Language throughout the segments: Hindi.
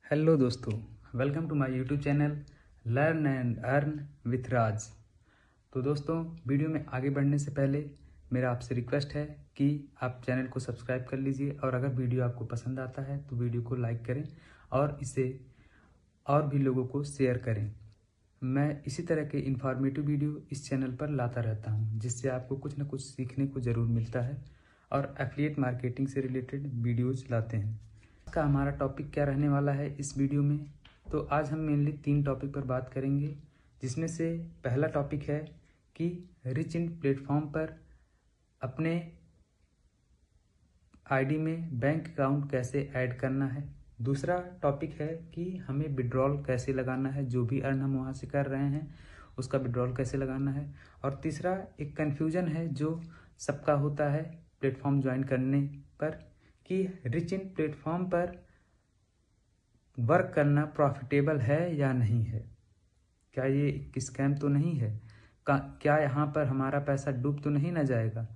हेलो दोस्तों, welcome to my YouTube channel learn and earn with Raj. तो दोस्तों, वीडियो में आगे बढ़ने से पहले मेरा आपसे रिक्वेस्ट है कि आप चैनल को सब्सक्राइब कर लीजिए और अगर वीडियो आपको पसंद आता है तो वीडियो को लाइक करें और इसे और भी लोगों को शेयर करें। मैं इसी तरह के इन्फॉर्मेटिव वीडियो इस चैनल पर लाता रहता हूं, जिससे आपको कुछ ना कुछ सीखने को ज़रूर मिलता है और एफिलिएट मार्केटिंग से रिलेटेड वीडियोज़ लाते हैं। का हमारा टॉपिक क्या रहने वाला है इस वीडियो में, तो आज हम मेनली 3 टॉपिक पर बात करेंगे, जिसमें से पहला टॉपिक है कि रिच इन प्लेटफॉर्म पर अपने आईडी में बैंक अकाउंट कैसे ऐड करना है। दूसरा टॉपिक है कि हमें विड्रॉल कैसे लगाना है, जो भी अर्न हम वहाँ से कर रहे हैं उसका विड्रॉल कैसे लगाना है। और तीसरा एक कन्फ्यूजन है जो सबका होता है प्लेटफॉर्म ज्वाइन करने पर, कि रिच इन प्लेटफॉर्म पर वर्क करना प्रॉफिटेबल है या नहीं है, क्या ये स्कैम तो नहीं है, क्या यहाँ पर हमारा पैसा डूब तो नहीं ना जाएगा।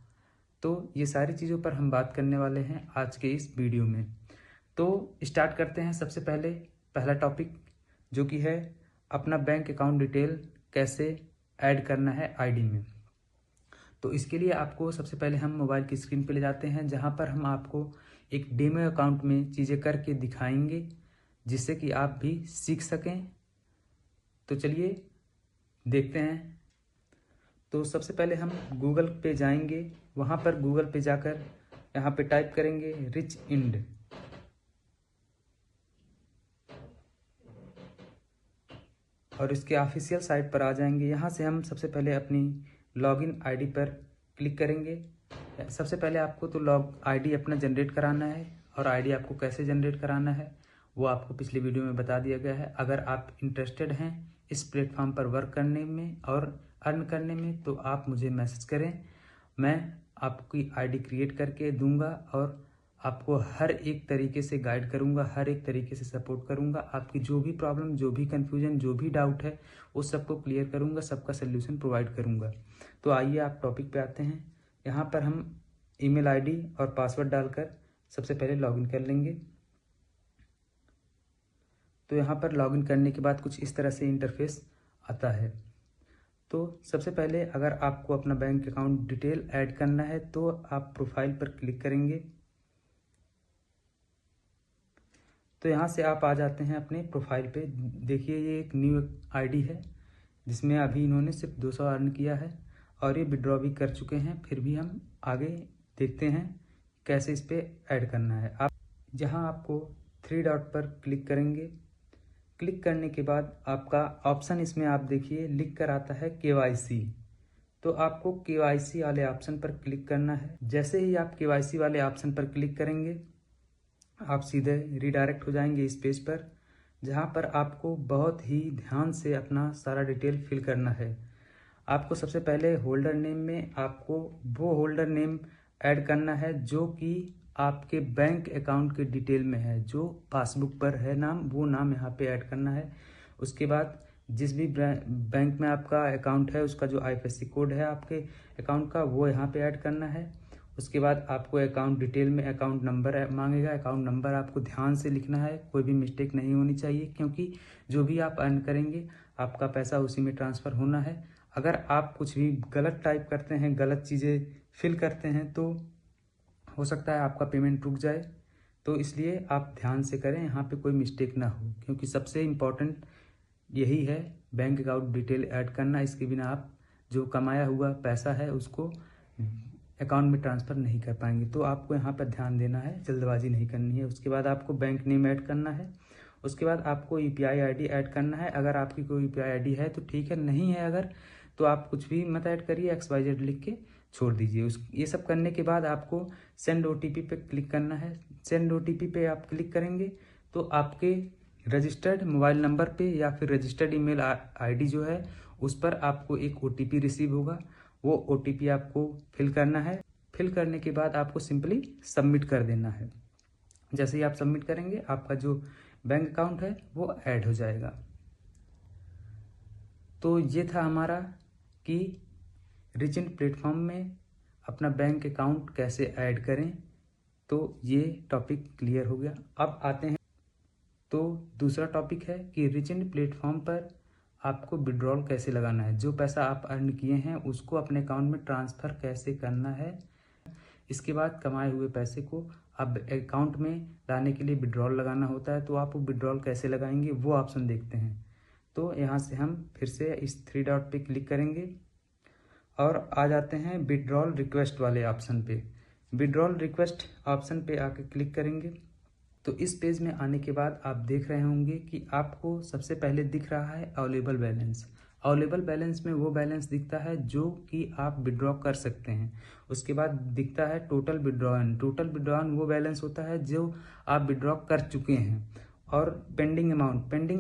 तो ये सारी चीज़ों पर हम बात करने वाले हैं आज के इस वीडियो में। तो स्टार्ट करते हैं। सबसे पहले पहला टॉपिक जो कि है अपना बैंक अकाउंट डिटेल कैसे ऐड करना है आईडी में। तो इसके लिए आपको सबसे पहले हम मोबाइल की स्क्रीन पे ले जाते हैं, जहाँ पर हम आपको एक डेमो अकाउंट में चीज़ें करके दिखाएंगे, जिससे कि आप भी सीख सकें। तो चलिए देखते हैं। तो सबसे पहले हम गूगल पे जाएंगे, वहाँ पर गूगल पे जाकर यहाँ पे टाइप करेंगे रिच इंड। और इसके ऑफिशियल साइट पर आ जाएंगे। यहाँ से हम सबसे पहले अपनी लॉगिन आईडी पर क्लिक करेंगे। सबसे पहले आपको तो लॉग आईडी अपना जनरेट कराना है, और आईडी आपको कैसे जनरेट कराना है वो आपको पिछले वीडियो में बता दिया गया है। अगर आप इंटरेस्टेड हैं इस प्लेटफॉर्म पर वर्क करने में और अर्न करने में तो आप मुझे मैसेज करें, मैं आपकी आईडी क्रिएट करके दूंगा और आपको हर एक तरीके से गाइड करूंगा, हर एक तरीके से सपोर्ट करूंगा। आपकी जो भी प्रॉब्लम, जो भी कन्फ्यूजन, जो भी डाउट है उस सबको क्लियर करूंगा, सबका सल्यूशन प्रोवाइड करूंगा। तो आइए आप टॉपिक पे आते हैं। यहाँ पर हम ईमेल आईडी और पासवर्ड डालकर सबसे पहले लॉगिन कर लेंगे। तो यहाँ पर लॉगिन करने के बाद कुछ इस तरह से इंटरफेस आता है। तो सबसे पहले अगर आपको अपना बैंक अकाउंट डिटेल ऐड करना है तो आप प्रोफाइल पर क्लिक करेंगे। तो यहाँ से आप आ जाते हैं अपने प्रोफाइल पे। देखिए ये एक न्यू आईडी है जिसमें अभी इन्होंने सिर्फ 200 अर्न किया है और ये विड्रॉ भी कर चुके हैं। फिर भी हम आगे देखते हैं कैसे इस पर ऐड करना है। आप जहाँ आपको 3 डॉट पर क्लिक करेंगे। क्लिक करने के बाद आपका ऑप्शन इसमें आप देखिए लिख कर आता है KYC। तो आपको KYC वाले ऑप्शन पर क्लिक करना है। जैसे ही आप KYC वाले ऑप्शन पर क्लिक करेंगे आप सीधे रिडायरेक्ट हो जाएंगे इस पेज पर, जहां पर आपको बहुत ही ध्यान से अपना सारा डिटेल फिल करना है। आपको सबसे पहले होल्डर नेम में आपको वो होल्डर नेम ऐड करना है जो कि आपके बैंक अकाउंट के डिटेल में है, जो पासबुक पर है नाम, वो नाम यहाँ पे ऐड करना है। उसके बाद जिस भी बैंक में आपका अकाउंट है उसका जो IFSC कोड है आपके अकाउंट का वो यहाँ पे ऐड करना है। उसके बाद आपको अकाउंट डिटेल में अकाउंट नंबर मांगेगा। अकाउंट नंबर आपको ध्यान से लिखना है, कोई भी मिस्टेक नहीं होनी चाहिए, क्योंकि जो भी आप अर्न करेंगे आपका पैसा उसी में ट्रांसफ़र होना है। अगर आप कुछ भी गलत टाइप करते हैं, गलत चीज़ें फिल करते हैं तो हो सकता है आपका पेमेंट रुक जाए। तो इसलिए आप ध्यान से करें, यहाँ पे कोई मिस्टेक ना हो, क्योंकि सबसे इम्पॉर्टेंट यही है बैंक अकाउंट डिटेल ऐड करना। इसके बिना आप जो कमाया हुआ पैसा है उसको अकाउंट में ट्रांसफ़र नहीं कर पाएंगे। तो आपको यहाँ पर ध्यान देना है, जल्दबाजी नहीं करनी है। उसके बाद आपको बैंक नेम ऐड करना है। उसके बाद आपको UPI ID ऐड करना है। अगर आपकी कोई UPI ID है तो ठीक है, नहीं है अगर तो आप कुछ भी मत ऐड करिए, XYZ लिख के छोड़ दीजिए। ये सब करने के बाद आपको सेंड OTP पे क्लिक करना है। सेंड OTP पे आप क्लिक करेंगे तो आपके रजिस्टर्ड मोबाइल नंबर पे या फिर रजिस्टर्ड ईमेल ID जो है उस पर आपको एक OTP रिसीव होगा। वो OTP आपको फिल करना है। फिल करने के बाद आपको सिंपली सबमिट कर देना है। जैसे ही आप सबमिट करेंगे आपका जो बैंक अकाउंट है वो ऐड हो जाएगा। तो ये था हमारा कि रिच इन प्लेटफॉर्म में अपना बैंक अकाउंट कैसे ऐड करें। तो ये टॉपिक क्लियर हो गया। अब आते हैं तो दूसरा टॉपिक है कि रिचेंट प्लेटफॉर्म पर आपको विड्रॉल कैसे लगाना है, जो पैसा आप अर्न किए हैं उसको अपने अकाउंट में ट्रांसफ़र कैसे करना है। इसके बाद कमाए हुए पैसे को अब अकाउंट में लाने के लिए विड्रॉल लगाना होता है, तो आप वो विड्रॉल कैसे लगाएंगे वो ऑप्शन देखते हैं। तो यहाँ से हम फिर से इस 3 डॉट पे क्लिक करेंगे और आ जाते हैं विड्रॉल रिक्वेस्ट वाले ऑप्शन पे। विड्रॉल रिक्वेस्ट ऑप्शन पे आके क्लिक करेंगे तो इस पेज में आने के बाद आप देख रहे होंगे कि आपको सबसे पहले दिख रहा है अवेलेबल बैलेंस। अवेलेबल बैलेंस में वो बैलेंस दिखता है जो कि आप विड्रॉ कर सकते हैं। उसके बाद दिखता है टोटल विड्रॉन। टोटल विड्रॉन वो बैलेंस होता है जो आप विड्रॉ कर चुके हैं। और पेंडिंग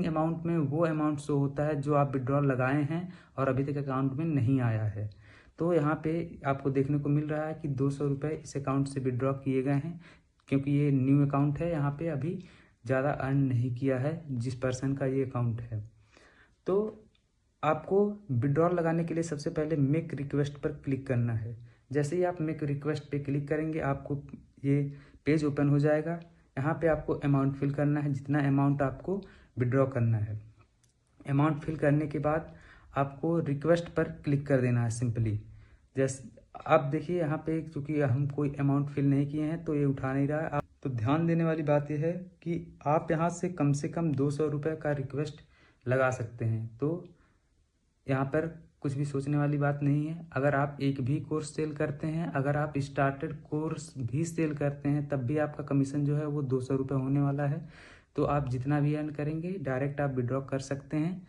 अमाउंट में वो अमाउंट शो होता है जो आप विड्रॉ लगाए हैं और अभी तक अकाउंट में नहीं आया है। तो यहाँ पे आपको देखने को मिल रहा है कि 200 रुपये इस अकाउंट से विड्रॉ किए गए हैं, क्योंकि ये न्यू अकाउंट है। यहाँ पे अभी ज़्यादा अर्न नहीं किया है जिस पर्सन का ये अकाउंट है। तो आपको विड्रॉल लगाने के लिए सबसे पहले मेक रिक्वेस्ट पर क्लिक करना है। जैसे ही आप मेक रिक्वेस्ट पे क्लिक करेंगे आपको ये पेज ओपन हो जाएगा। यहाँ पे आपको अमाउंट फिल करना है, जितना अमाउंट आपको विड्रॉ करना है। अमाउंट फिल करने के बाद आपको रिक्वेस्ट पर क्लिक कर देना है सिंपली। जैसे आप देखिए यहाँ पे चूँकि हम कोई अमाउंट फिल नहीं किए हैं तो ये उठा नहीं रहा है। तो ध्यान देने वाली बात यह है कि आप यहाँ से कम 200 रुपये का रिक्वेस्ट लगा सकते हैं। तो यहाँ पर कुछ भी सोचने वाली बात नहीं है। अगर आप एक भी कोर्स सेल करते हैं, अगर आप स्टार्टेड कोर्स भी सेल करते हैं, तब भी आपका कमीशन जो है वो 200 रुपये होने वाला है। तो आप जितना भी अर्न करेंगे डायरेक्ट आप विड्रॉ कर सकते हैं,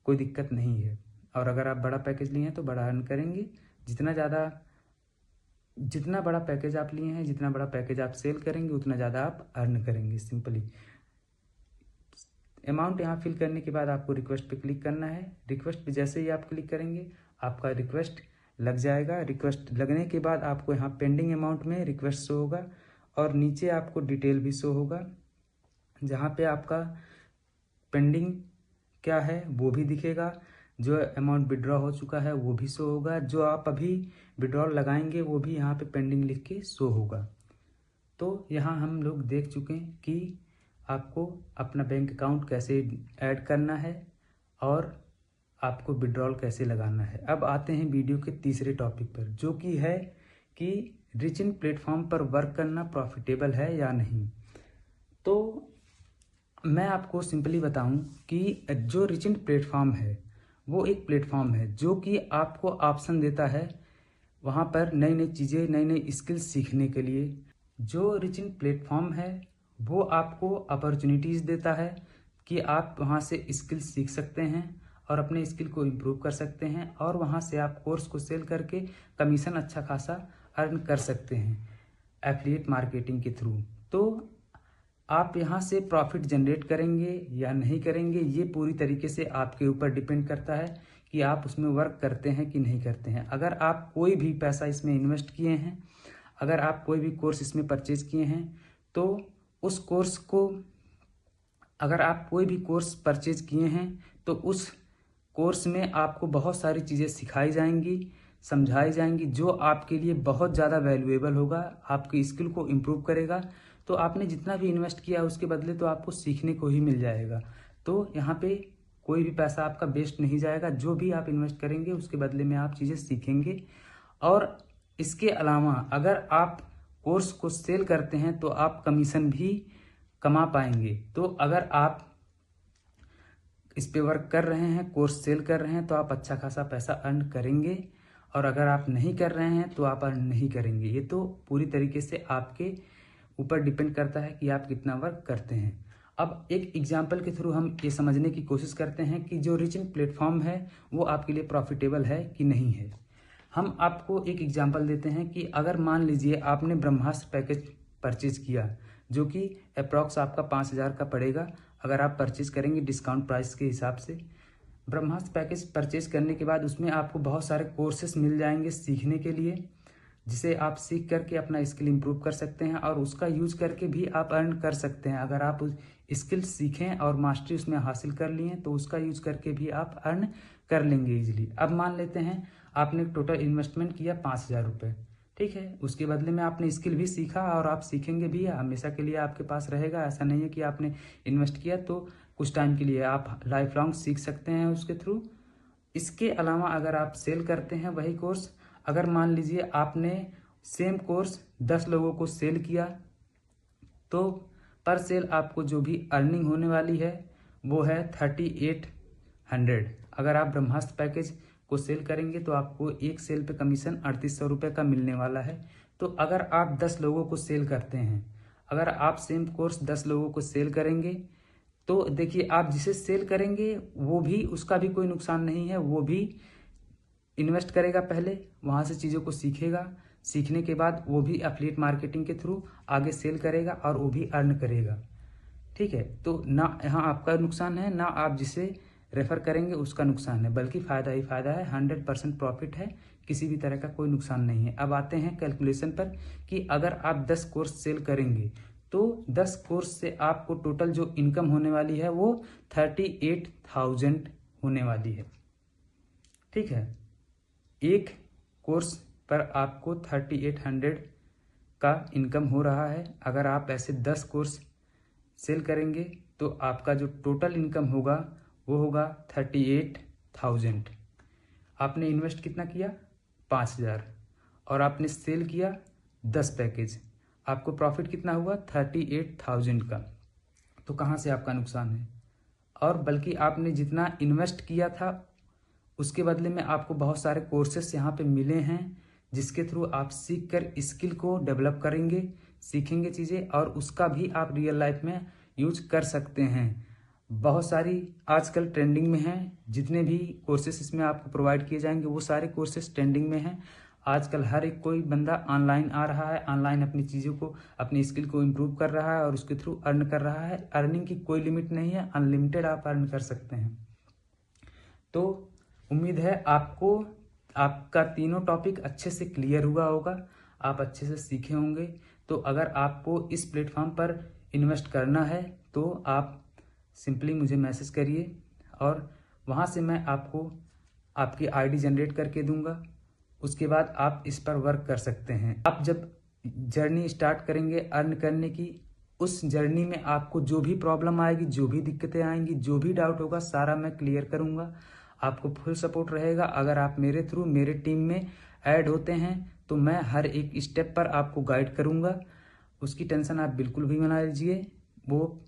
कोई दिक्कत नहीं है। और अगर आप बड़ा पैकेज लिए हैं तो बड़ा अर्न करेंगे। जितना बड़ा पैकेज आप लिए हैं, जितना बड़ा पैकेज आप सेल करेंगे उतना ज़्यादा आप अर्न करेंगे। सिंपली अमाउंट यहाँ फिल करने के बाद आपको रिक्वेस्ट पे क्लिक करना है। रिक्वेस्ट पे जैसे ही आप क्लिक करेंगे आपका रिक्वेस्ट लग जाएगा। रिक्वेस्ट लगने के बाद आपको यहाँ पेंडिंग अमाउंट में रिक्वेस्ट शो होगा और नीचे आपको डिटेल भी शो होगा, जहाँ पे आपका पेंडिंग क्या है वो भी दिखेगा, जो अमाउंट विड्रॉ हो चुका है वो भी शो होगा, जो आप अभी विड्रॉल लगाएंगे वो भी यहाँ पे पेंडिंग लिख के शो होगा। तो यहाँ हम लोग देख चुके हैं कि आपको अपना बैंक अकाउंट कैसे ऐड करना है और आपको विड्रॉल कैसे लगाना है। अब आते हैं वीडियो के तीसरे टॉपिक पर, जो कि है कि रिचेंट प्लेटफॉर्म पर वर्क करना प्रॉफिटेबल है या नहीं। तो मैं आपको सिंपली बताऊं कि जो रिचेंट प्लेटफॉर्म है वो एक प्लेटफॉर्म है जो कि आपको ऑप्शन देता है वहाँ पर नई नई चीज़ें, नई नई स्किल्स सीखने के लिए। जो रिचेंट प्लेटफॉर्म है वो आपको अपॉर्चुनिटीज़ देता है कि आप वहाँ से स्किल्स सीख सकते हैं और अपने स्किल को इम्प्रूव कर सकते हैं, और वहाँ से आप कोर्स को सेल करके कमीशन अच्छा खासा अर्न कर सकते हैं एफिलिएट मार्केटिंग के थ्रू। तो आप यहाँ से प्रॉफिट जनरेट करेंगे या नहीं करेंगे ये पूरी तरीके से आपके ऊपर डिपेंड करता है कि आप उसमें वर्क करते हैं कि नहीं करते हैं। अगर आप कोई भी पैसा इसमें इन्वेस्ट किए हैं, अगर आप कोई भी कोर्स इसमें परचेज किए हैं, तो उस कोर्स को, अगर आप कोई भी कोर्स परचेज किए हैं तो उस कोर्स में आपको बहुत सारी चीज़ें सिखाई जाएंगी, समझाई जाएंगी, जो आपके लिए बहुत ज़्यादा वैल्यूएबल होगा, आपकी स्किल को इम्प्रूव करेगा। तो आपने जितना भी इन्वेस्ट किया उसके बदले तो आपको सीखने को ही मिल जाएगा। तो यहाँ पे कोई भी पैसा आपका वेस्ट नहीं जाएगा। जो भी आप इन्वेस्ट करेंगे उसके बदले में आप चीज़ें सीखेंगे। और इसके अलावा अगर आप कोर्स को सेल करते हैं तो आप कमीशन भी कमा पाएंगे। तो अगर आप इस पे वर्क कर रहे हैं, कोर्स सेल कर रहे हैं, तो आप अच्छा खासा पैसा अर्न करेंगे, और अगर आप नहीं कर रहे हैं तो आप अर्न नहीं करेंगे। ये तो पूरी तरीके से आपके ऊपर डिपेंड करता है कि आप कितना वर्क करते हैं। अब एक एग्जाम्पल के थ्रू हम ये समझने की कोशिश करते हैं कि जो रिचेंट प्लेटफॉर्म है वो आपके लिए प्रॉफिटेबल है कि नहीं है। हम आपको एक एग्जाम्पल देते हैं कि अगर मान लीजिए आपने ब्रह्मास्त्र पैकेज परचेज किया, जो कि अप्रॉक्स आपका 5000 का पड़ेगा अगर आप परचेज करेंगे डिस्काउंट प्राइस के हिसाब से। ब्रह्मास्त्र पैकेज परचेज करने के बाद उसमें आपको बहुत सारे कोर्सेस मिल जाएंगे सीखने के लिए, जिसे आप सीख करके अपना स्किल इम्प्रूव कर सकते हैं और उसका यूज करके भी आप अर्न कर सकते हैं। अगर आप स्किल सीखें और मास्टरी उसमें हासिल कर लिए तो उसका यूज करके भी आप अर्न कर लेंगे इजीली। अब मान लेते हैं आपने टोटल इन्वेस्टमेंट किया 5000 रुपये, ठीक है। उसके बदले में आपने स्किल भी सीखा और आप सीखेंगे भी, हमेशा के लिए आपके पास रहेगा। ऐसा नहीं है कि आपने इन्वेस्ट किया तो कुछ टाइम के लिए, आप लाइफ लॉन्ग सीख सकते हैं उसके थ्रू। इसके अलावा अगर आप सेल करते हैं वही कोर्स, अगर मान लीजिए आपने सेम कोर्स 10 लोगों को सेल किया तो पर सेल आपको जो भी अर्निंग होने वाली है वो है 3800। अगर आप ब्रह्मास्त्र पैकेज को सेल करेंगे तो आपको एक सेल पे कमीशन 3800 रुपये का मिलने वाला है। तो अगर आप 10 लोगों को सेल करते हैं, अगर आप सेम कोर्स 10 लोगों को सेल करेंगे तो देखिए, आप जिसे सेल करेंगे वो भी, उसका भी कोई नुकसान नहीं है। वो भी इन्वेस्ट करेगा पहले, वहाँ से चीज़ों को सीखेगा, सीखने के बाद वो भी एफिलिएट मार्केटिंग के थ्रू आगे सेल करेगा और वो भी अर्न करेगा। ठीक है। तो ना यहाँ आपका नुकसान है, ना आप जिसे रेफर करेंगे उसका नुकसान है, बल्कि फ़ायदा ही फ़ायदा है। 100% प्रॉफिट है, किसी भी तरह का कोई नुकसान नहीं है। अब आते हैं कैलकुलेशन पर कि अगर आप 10 कोर्स सेल करेंगे तो 10 कोर्स से आपको टोटल जो इनकम होने वाली है वो 38,000 होने वाली है। ठीक है। एक कोर्स पर आपको 3800 का इनकम हो रहा है। अगर आप ऐसे 10 कोर्स सेल करेंगे तो आपका जो टोटल इनकम होगा वो होगा 38,000। आपने इन्वेस्ट कितना किया? 5,000, और आपने सेल किया 10 पैकेज, आपको प्रॉफिट कितना हुआ? 38,000 का। तो कहाँ से आपका नुकसान है? और बल्कि आपने जितना इन्वेस्ट किया था उसके बदले में आपको बहुत सारे कोर्सेस यहाँ पे मिले हैं, जिसके थ्रू आप सीख कर स्किल को डेवलप करेंगे, सीखेंगे चीज़ें, और उसका भी आप रियल लाइफ में यूज कर सकते हैं। बहुत सारी आजकल ट्रेंडिंग में हैं, जितने भी कोर्सेस इसमें आपको प्रोवाइड किए जाएंगे वो सारे कोर्सेस ट्रेंडिंग में हैं। आजकल हर एक कोई बंदा ऑनलाइन आ रहा है, ऑनलाइन अपनी चीज़ों को, अपनी स्किल को इम्प्रूव कर रहा है और उसके थ्रू अर्न कर रहा है। अर्निंग की कोई लिमिट नहीं है, अनलिमिटेड आप अर्न कर सकते हैं। तो उम्मीद है आपको आपका तीनों टॉपिक अच्छे से क्लियर हुआ होगा, आप अच्छे से सीखे होंगे। तो अगर आपको इस प्लेटफॉर्म पर इन्वेस्ट करना है तो आप सिंपली मुझे मैसेज करिए और वहाँ से मैं आपको आपकी आईडी जनरेट करके दूंगा। उसके बाद आप इस पर वर्क कर सकते हैं। आप जब जर्नी स्टार्ट करेंगे अर्न करने की, उस जर्नी में आपको जो भी प्रॉब्लम आएगी, जो भी दिक्कतें आएंगी, जो भी डाउट होगा, सारा मैं क्लियर करूंगा। आपको फुल सपोर्ट रहेगा। अगर आप मेरे थ्रू मेरे टीम में ऐड होते हैं तो मैं हर एक स्टेप पर आपको गाइड करूंगा। उसकी टेंशन आप बिल्कुल भी मना लीजिए, वो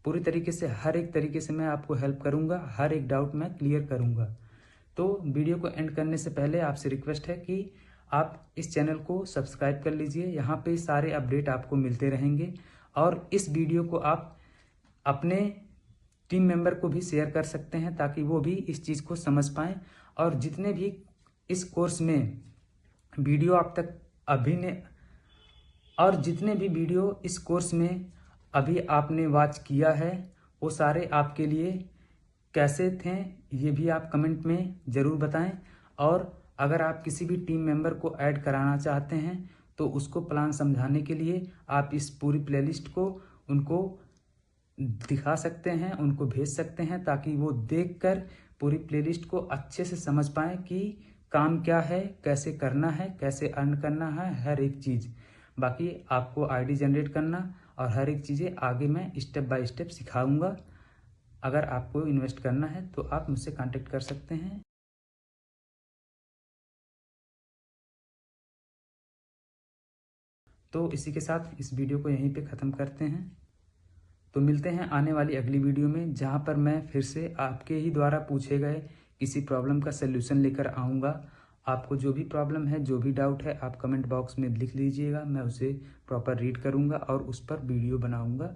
पूरी तरीके से, हर एक तरीके से मैं आपको हेल्प करूंगा, हर एक डाउट मैं क्लियर करूंगा। तो वीडियो को एंड करने से पहले आपसे रिक्वेस्ट है कि आप इस चैनल को सब्सक्राइब कर लीजिए। यहाँ पे सारे अपडेट आपको मिलते रहेंगे, और इस वीडियो को आप अपने टीम मेंबर को भी शेयर कर सकते हैं ताकि वो भी इस चीज़ को समझ पाएँ। और जितने भी इस कोर्स में वीडियो आप तक अभी ने और जितने भी वीडियो इस कोर्स में अभी आपने वॉच किया है वो सारे आपके लिए कैसे थे ये भी आप कमेंट में ज़रूर बताएं। और अगर आप किसी भी टीम मेंबर को ऐड कराना चाहते हैं तो उसको प्लान समझाने के लिए आप इस पूरी प्लेलिस्ट को उनको दिखा सकते हैं, उनको भेज सकते हैं, ताकि वो देखकर पूरी प्लेलिस्ट को अच्छे से समझ पाएँ कि काम क्या है, कैसे करना है, कैसे अर्न करना है, हर एक चीज़। बाकी आपको आईडी जनरेट करना और हर एक चीज़ें आगे मैं स्टेप बाय स्टेप सिखाऊंगा। अगर आपको इन्वेस्ट करना है तो आप मुझसे कांटेक्ट कर सकते हैं। तो इसी के साथ इस वीडियो को यहीं पे ख़त्म करते हैं। तो मिलते हैं आने वाली अगली वीडियो में, जहाँ पर मैं फिर से आपके ही द्वारा पूछे गए किसी प्रॉब्लम का सल्यूशन लेकर आऊँगा। आपको जो भी प्रॉब्लम है, जो भी डाउट है, आप कमेंट बॉक्स में लिख लीजिएगा, मैं उसे प्रॉपर रीड करूँगा और उस पर वीडियो बनाऊँगा।